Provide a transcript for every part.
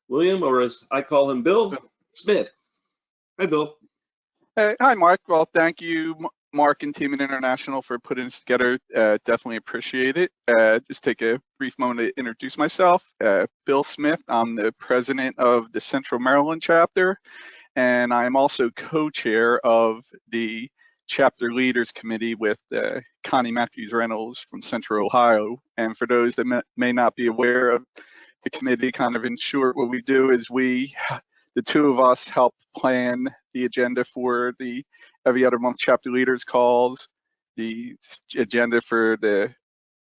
William, or as I call him, Bill Smith. Hi, Bill. Hi, Mark. Well, thank you, Mark and Team International, for putting this together. Definitely appreciate it. Just take a brief moment to introduce myself. Bill Smith. I'm the president of the Central Maryland chapter, and I'm also co-chair of the Chapter Leaders Committee with Connie Matthews Reynolds from Central Ohio. And for those that may not be aware of the committee, kind of in short, what we do is the two of us help plan the agenda for the every other month chapter leaders calls, the agenda for the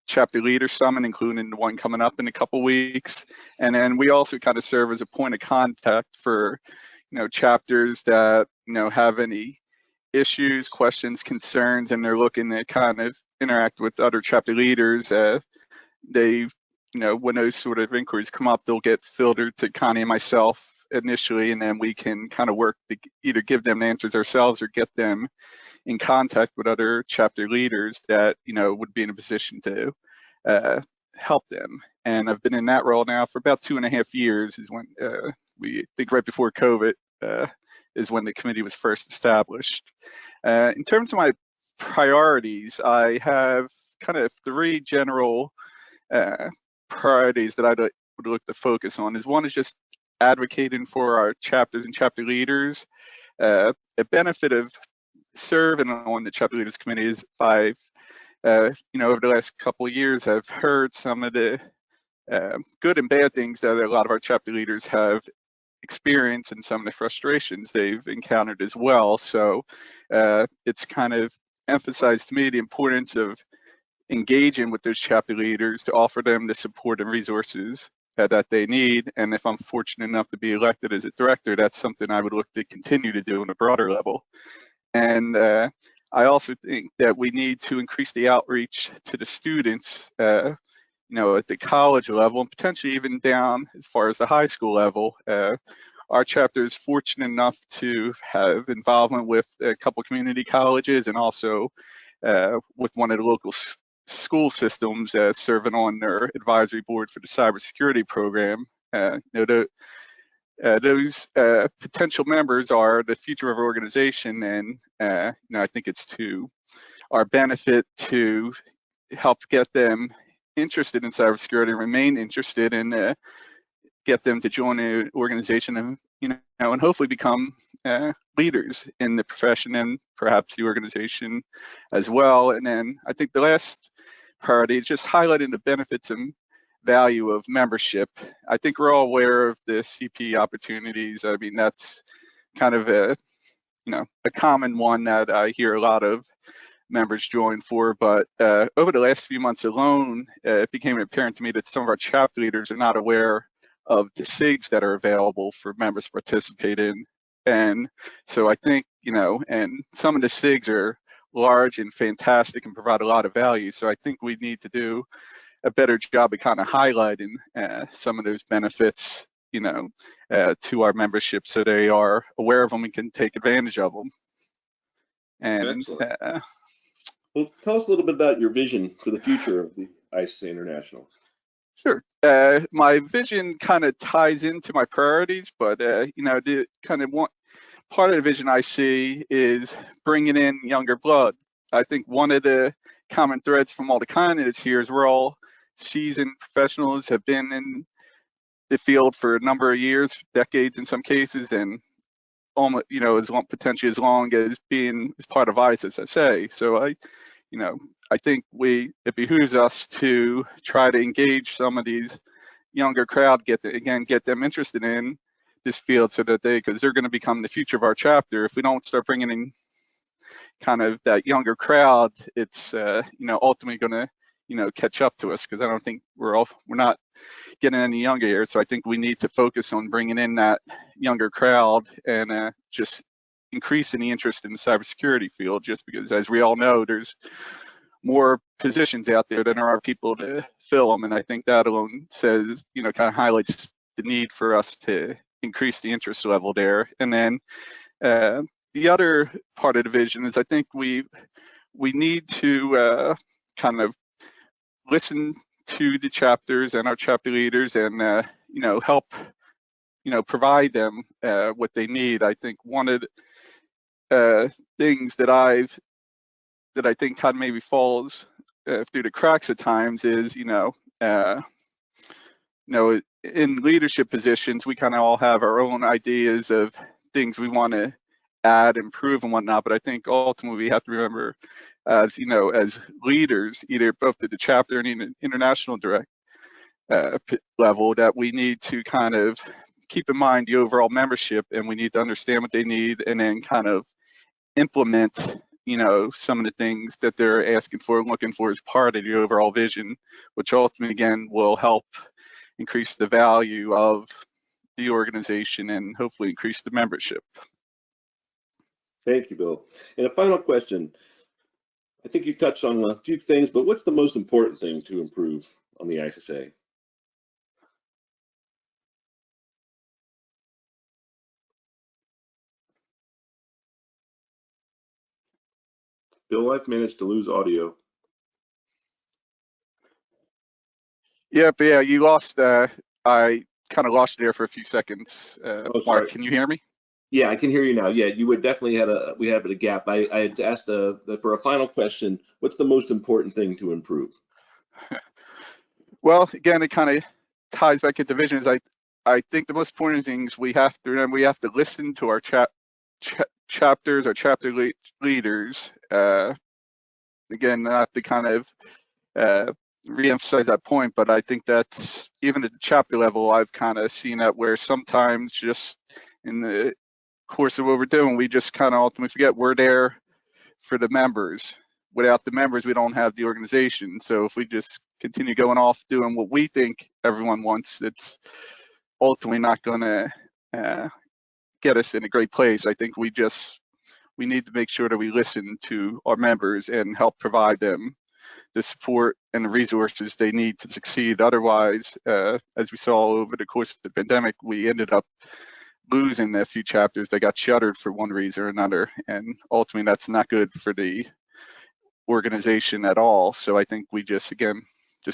chapter leaders summit, including the one coming up in a couple weeks. And then we also kind of serve as a point of contact for, chapters that, have any issues, questions, concerns, and they're looking to kind of interact with other chapter leaders. When those sort of inquiries come up, they'll get filtered to Connie and myself initially, and then we can kind of work to either give them answers ourselves or get them in contact with other chapter leaders that would be in a position to help them. And I've been in that role now for about 2.5 years. Is when we think right before COVID is when the committee was first established. In terms of my priorities, I have kind of 3 general priorities that I would look to focus on. One is just advocating for our chapters and chapter leaders. A benefit of serving on the chapter leaders committee is over the last couple of years, I've heard some of the good and bad things that a lot of our chapter leaders have experienced and some of the frustrations they've encountered as well. So it's kind of emphasized to me the importance of engaging with those chapter leaders to offer them the support and resources that they need. And if I'm fortunate enough to be elected as a director, that's something I would look to continue to do on a broader level. And I also think that we need to increase the outreach to the students, at the college level and potentially even down as far as the high school level. Our chapter is fortunate enough to have involvement with a couple community colleges and also with one of the local school systems serving on their advisory board for the cybersecurity program. Those potential members are the future of our organization, and I think it's to our benefit to help get them interested in cybersecurity and remain interested and get them to join the organization and and hopefully become leaders in the profession and perhaps the organization as well. And then I think the last priority is just highlighting the benefits and value of membership. I think we're all aware of the CP opportunities. I mean, that's kind of a common one that I hear a lot of members join for, but over the last few months alone, it became apparent to me that some of our chapter leaders are not aware of the SIGs that are available for members to participate in. And so I think, and some of the SIGs are large and fantastic and provide a lot of value. So I think we need to do a better job of kind of highlighting some of those benefits, to our membership so they are aware of them and can take advantage of them. And well, tell us a little bit about your vision for the future of the ISSA International. Sure. My vision kind of ties into my priorities, but the kind of one part of the vision I see is bringing in younger blood. I think one of the common threads from all the candidates here is we're all seasoned professionals, have been in the field for a number of years, decades in some cases, and almost, potentially as long as being as part of ISSA. So I think it behooves us to try to engage some of these younger crowd, get them interested in this field so that because they're going to become the future of our chapter. If we don't start bringing in kind of that younger crowd, it's ultimately going to catch up to us, because I don't think we're not getting any younger here. So I think we need to focus on bringing in that younger crowd and just increasing the interest in the cybersecurity field, just because, as we all know, there's more positions out there than there are people to fill them. And I think that alone says, kind of highlights the need for us to increase the interest level there. And then the other part of the vision is I think we need to kind of listen to the chapters and our chapter leaders and help provide them what they need. I think one of the things that I think kind of maybe falls through the cracks at times is, in leadership positions, we kind of all have our own ideas of things we want to add, improve, and whatnot. But I think ultimately we have to remember, as leaders, either both at the chapter and international direct level, that we need to kind of keep in mind the overall membership, and we need to understand what they need, and then kind of implement, some of the things that they're asking for and looking for as part of the overall vision, which ultimately, again, will help increase the value of the organization and hopefully increase the membership. Thank you, Bill. And a final question. I think you've touched on a few things, but what's the most important thing to improve on the ISSA? Bill, I've managed to lose audio. Yeah, but yeah, you lost. I kind of lost you there for a few seconds. Oh, sorry. Mark, can you hear me? Yeah, I can hear you now. Yeah, you would definitely we had a gap. I had asked for a final question. What's the most important thing to improve? Well, again, it kind of ties back into vision. I think the most important things we have to remember, we have to listen to our chapters, our chapter leaders. Again, not to kind of re-emphasize that point, but I think that's, even at the chapter level, I've kind of seen that where sometimes just in the course of what we're doing, we just kind of ultimately forget we're there for the members. Without the members, we don't have the organization. So if we just continue going off doing what we think everyone wants, it's ultimately not going to get us in a great place. I think we need to make sure that we listen to our members and help provide them the support and the resources they need to succeed. Otherwise, as we saw over the course of the pandemic, we ended up losing a few chapters that got shuttered for one reason or another, and ultimately that's not good for the organization at all. So I think we just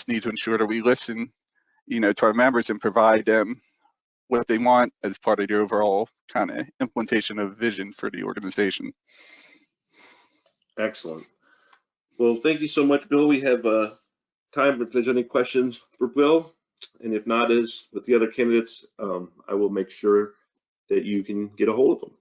need to ensure that we listen, to our members and provide them what they want as part of the overall kind of implementation of vision for the organization. Excellent. Well, thank you so much, Bill. We have time if there's any questions for Bill, and if not, as with the other candidates, I will make sure that you can get a hold of them.